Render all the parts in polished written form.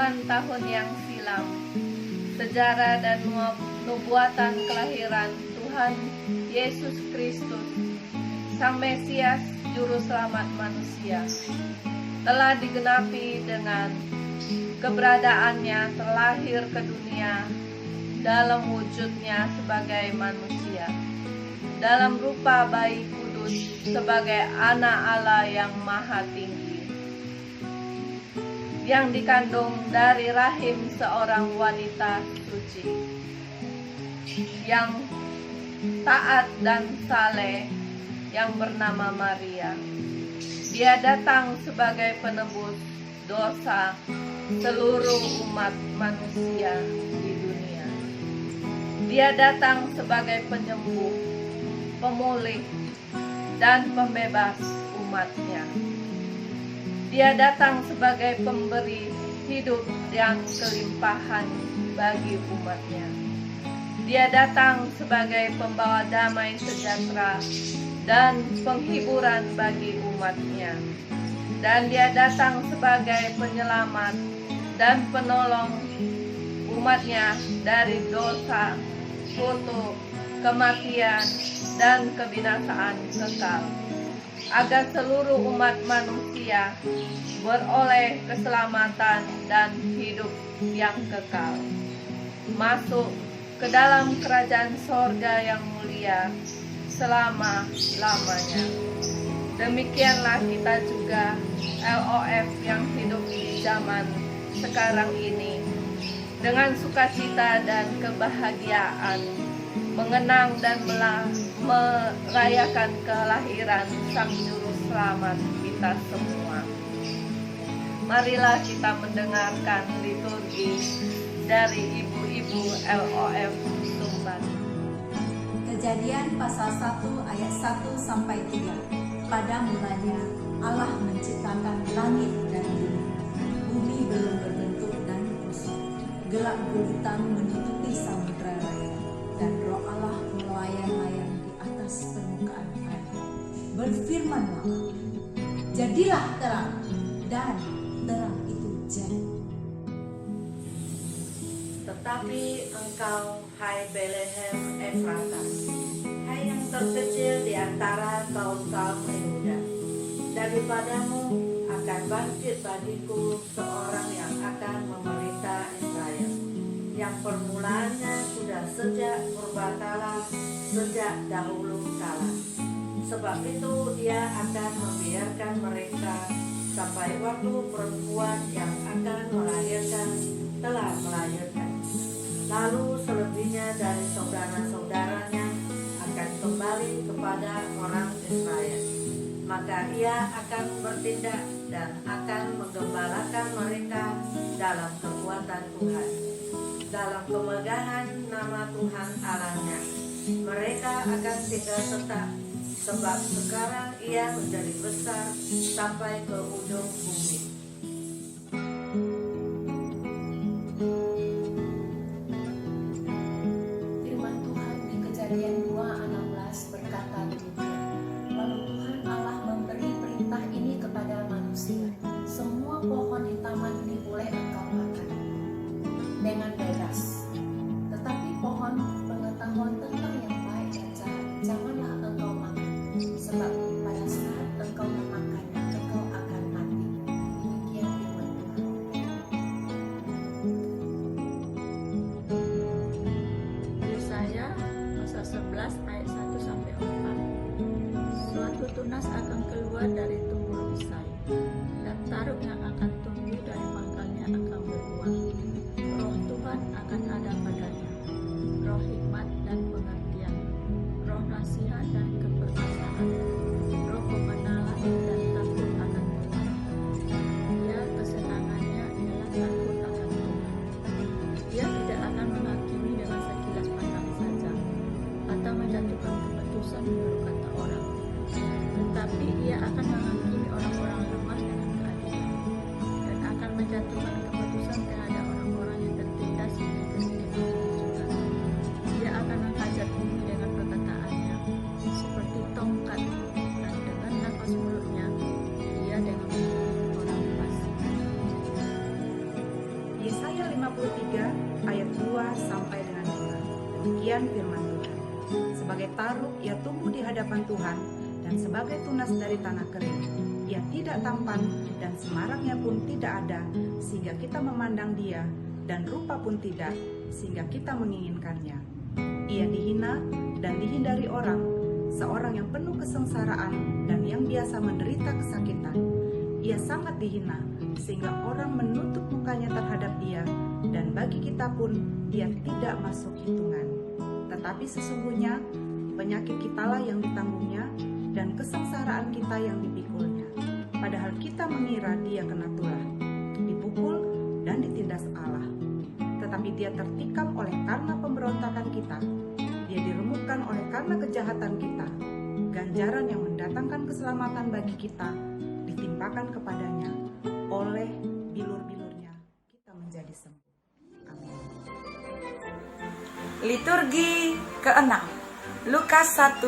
Puluhan tahun yang silam, sejarah dan nubuatan kelahiran Tuhan Yesus Kristus, Sang Mesias, Juru Selamat manusia, telah digenapi dengan keberadaannya terlahir ke dunia dalam wujudnya sebagai manusia, dalam rupa bayi kudus sebagai anak Allah yang maha tinggi, yang dikandung dari rahim seorang wanita suci, yang taat dan saleh, yang bernama Maria. Dia datang sebagai penebus dosa seluruh umat manusia di dunia. Dia datang sebagai penyembuh, pemulih, dan pembebas umatnya. Dia datang sebagai pemberi hidup yang kelimpahan bagi umatnya. Dia datang sebagai pembawa damai sejahtera dan penghiburan bagi umatnya. Dan dia datang sebagai penyelamat dan penolong umatnya dari dosa, kutuk, kematian, dan kebinasaan kekal, agar seluruh umat manusia beroleh keselamatan dan hidup yang kekal, masuk ke dalam kerajaan sorga yang mulia selama-lamanya. Demikianlah kita juga LOF yang hidup di zaman sekarang ini dengan sukacita dan kebahagiaan mengenang dan merayakan kelahiran Sang Juru Selamat kita semua. Marilah kita mendengarkan liturgi dari ibu-ibu LOF Sumbar. Kejadian pasal 1 ayat 1 sampai 3. Pada mulanya Allah menciptakan langit dan bumi. Bumi belum berbentuk dan kosong. Gelap gulita menutupi samudera raya, dan Roh Allah melayang-layang di atas permukaan air. Berfirmanlah, jadilah terang, dan terang itu jadi. Tetapi engkau, hai Bethlehem Efrata, hai yang terkecil di antara kaum-kaum Yehuda, daripadamu akan bangkit bagiku seorang yang akan memerintah Israel, yang permulaannya sudah sejak purbakala, sejak dahulu kala. Sebab itu dia akan membiarkan mereka sampai waktu perempuan yang akan melahirkan telah melahirkan. Lalu selebihnya dari saudara-saudaranya akan kembali kepada orang Israel. Maka ia akan bertindak dan akan menggembalakan mereka dalam kekuatan Tuhan, dalam kemegahan nama Tuhan Allahnya. Mereka akan tinggal tetap, sebab sekarang ia menjadi besar sampai ke ujung bumi. Firman Tuhan di Kejadian 2:16 berkata demikian. Lalu Tuhan Allah memberi perintah ini kepada manusia. Semua pohon di taman ini boleh engkau makan dengan bebas. Tetapi pohon pengetahuan tentang yang baik dan jahat janganlah engkau makan, sebab pada saat engkau memakannya engkau akan mati. Demikian firman Tuhan. Yesaya pasal 11 ayat 1 sampai 4. Suatu tunas akan keluar dari tubuh Isai, dan taruk yang akan tumbuh dari pangkalnya akan berbuah. Roh Tuhan akan ada padanya, roh hikmat dan pengertian, roh nasihat dan keperkasaan, roh pembenaran dan takut akan Tuhan. Ya, kesenangannya ialah takut akan Tuhan. Dia tidak akan menghakimi dengan sekilas pandang saja, atau menjatuhkan keputusan menurut kata orang, tetapi ia akan menghakimi orang-orang lemah dengan keadilan, dan akan menjatuhkan keputusan terhadap orang-orang yang tertindas dengan keseimbangan. Demikian firman Tuhan. Sebagai taruk ia tumbuh di hadapan Tuhan, dan sebagai tunas dari tanah kering. Ia tidak tampan dan semaraknya pun tidak ada, sehingga kita memandang dia, dan rupa pun tidak, sehingga kita menginginkannya. Ia dihina dan dihindari orang, seorang yang penuh kesengsaraan dan yang biasa menderita kesakitan. Ia sangat dihina, sehingga orang menutup mukanya terhadap dia, dan bagi kita pun dia tidak masuk hitungan. Tetapi sesungguhnya penyakit kitalah yang ditanggungnya, dan kesengsaraan kita yang dipikulnya. Padahal kita mengira dia kena tulah, dipukul dan ditindas Allah. Tetapi dia tertikam oleh karena pemberontakan kita, dia diremukkan oleh karena kejahatan kita. Ganjaran yang mendatangkan keselamatan bagi kita ditimpakan kepadanya, oleh bilur-bilurnya kita menjadi sembuh. Amin. Liturgi ke-6, Lukas 1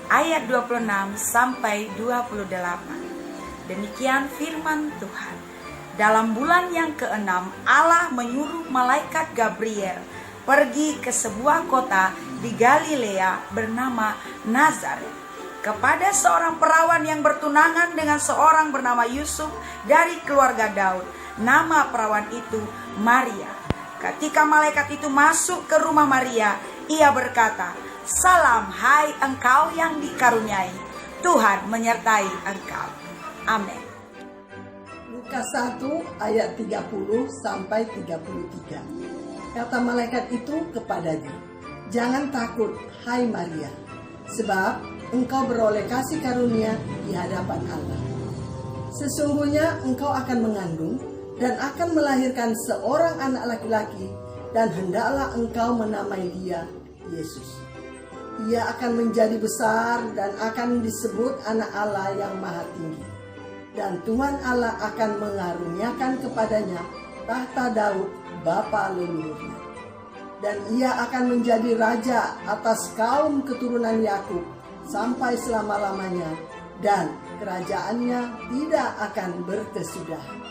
ayat 26 sampai 28. Demikian firman Tuhan. Dalam bulan yang ke-6, Allah menyuruh malaikat Gabriel pergi ke sebuah kota di Galilea bernama Nazaret, kepada seorang perawan yang bertunangan dengan seorang bernama Yusuf dari keluarga Daud. Nama perawan itu Maria. Ketika malaikat itu masuk ke rumah Maria, ia berkata, "Salam, hai engkau yang dikaruniai, Tuhan menyertai engkau." Amin. Lukas 1 ayat 30 sampai 33. Kata malaikat itu kepadanya, "Jangan takut, hai Maria, sebab engkau beroleh kasih karunia di hadapan Allah. Sesungguhnya engkau akan mengandung dan akan melahirkan seorang anak laki-laki, dan hendaklah engkau menamai dia Yesus. Ia akan menjadi besar dan akan disebut anak Allah yang maha tinggi. Dan Tuhan Allah akan mengaruniakan kepadanya tahta Daud bapa leluhurnya. Dan ia akan menjadi raja atas kaum keturunan Yakub sampai selama-lamanya, dan kerajaannya tidak akan berkesudahan."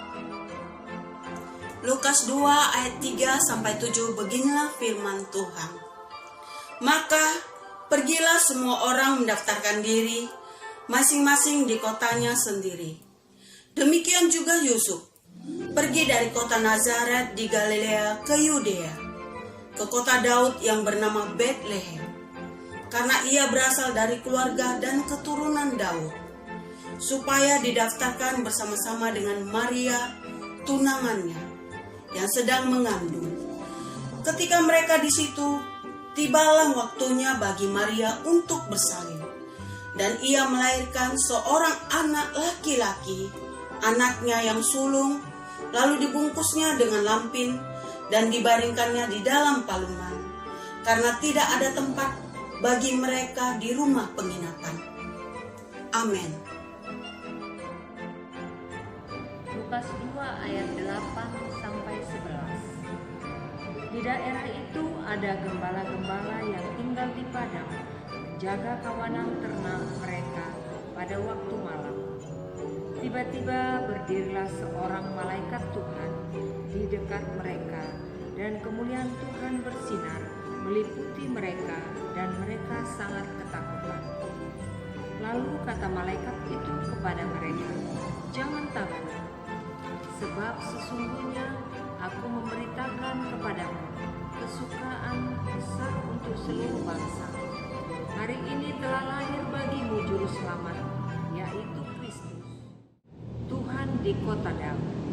Lukas 2 ayat 3 sampai 7, beginilah firman Tuhan. Maka pergilah semua orang mendaftarkan diri masing-masing di kotanya sendiri. Demikian juga Yusuf pergi dari kota Nazaret di Galilea ke Yudea, ke kota Daud yang bernama Betlehem, karena ia berasal dari keluarga dan keturunan Daud, supaya didaftarkan bersama-sama dengan Maria, tunangannya, yang sedang mengandung. Ketika mereka di situ, tibalah waktunya bagi Maria untuk bersalin, dan ia melahirkan seorang anak laki-laki, anaknya yang sulung, lalu dibungkusnya dengan lampin dan dibaringkannya di dalam palungan, karena tidak ada tempat bagi mereka di rumah penginapan. Amin. Lukas 2 ayat 8 sampai 11. Di daerah itu ada gembala-gembala yang tinggal di padang, menjaga kawanan ternak mereka pada waktu malam. Tiba-tiba berdirilah seorang malaikat Tuhan di dekat mereka, dan kemuliaan Tuhan bersinar meliputi mereka, dan mereka sangat ketakutan. Lalu kata malaikat itu kepada mereka, "Jangan takut, sebab sesungguhnya aku memberitakan kepadamu kesukaan besar untuk seluruh bangsa. Hari ini telah lahir bagimu juru selamat, yaitu Kristus, Tuhan di kota Daud.